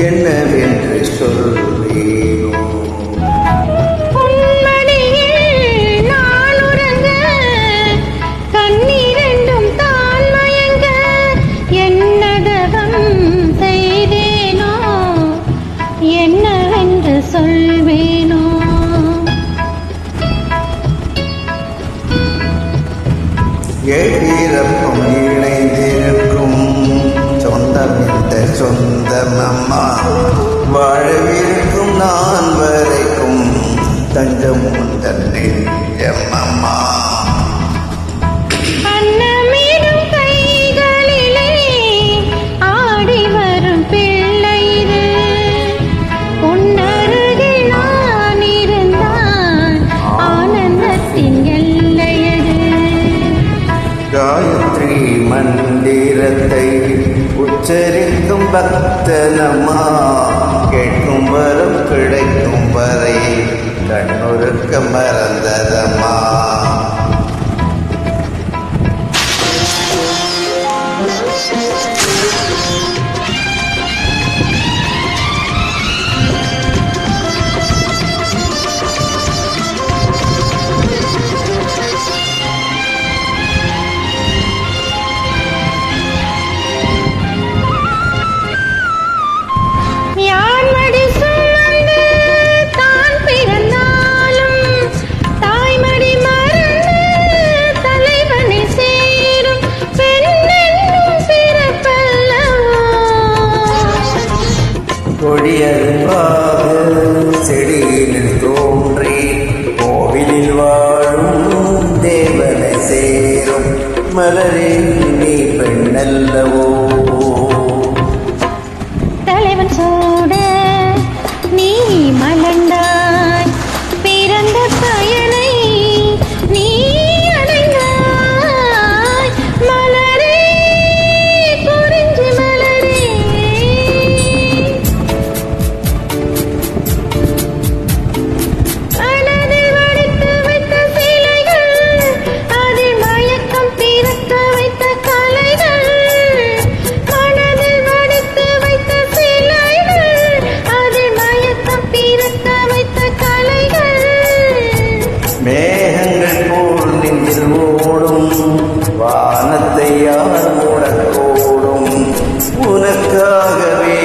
என்னவென்று சொல்வேனோ. சொல்வேனோ ஏழப்பிறப்பும் இணைந்திருக்கும் சொந்தம் இந்த சொந்தம் அம்மா வாழவிருக்கும் நான் வரைக்கும் தஞ்சம் உந்தன் நெஞ்சம் அம்மா. காயத்ரி மந்திரத்தை உச்சரிக்கும் பக்தனம்மா கேட்கும் வரும் கிடைக்கும் வரை கண்ணுறுக்க மறந்ததம்மா. கொடியருப்பாக செடியில் தோன்றி கோவிலில் வாழும் தேவனை சேரும் மலரே நீ பெண்ணல்லவோ. தலைவன் சூட நீ மலர்ந்தாய் பிறந்த பயனை நீ அடைந்தாய் மலரே குறிஞ்சி மலரே. மனதில் வடித்து வைத்த சிலைகள் அதில் மயக்கம் பிறக்க வைத்த கலைகள். மனதில் வடித்து வைத்த சிலைகள் அதில் மயக்கம் பிறக்க வைத்த கலைகள். மேகங்கள் போல் நெஞ்சில் ஓடும் வானத்தை யார் மூடக்கூடும் உனக்காகவே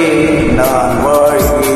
நான் வாழ்கிறேன்.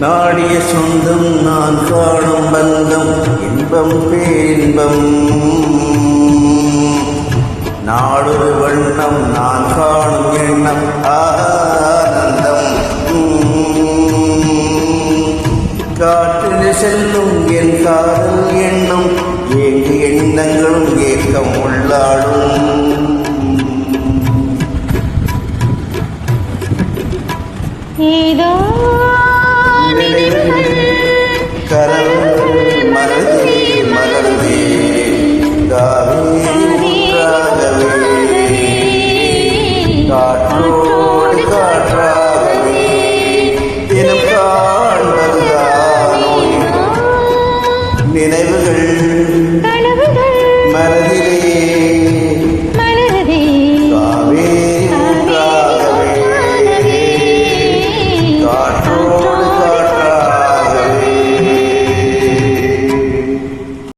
நாடிய சொந்தம் நான் காணும் பந்தம் இன்பம் பேன்பம் நாடொரு வண்ணம் நான் காணும் எண்ணம் ஆனந்தம். காற்றில் செல்லும் என் காதல் எண்ணம் ஏங்கு எண்ணங்களும் ஏக்கம் உள்ளாடும். ஏதோ கரங்கள் மலர்ந்தே மலர்ந்தே காற்றோடு காற்றாக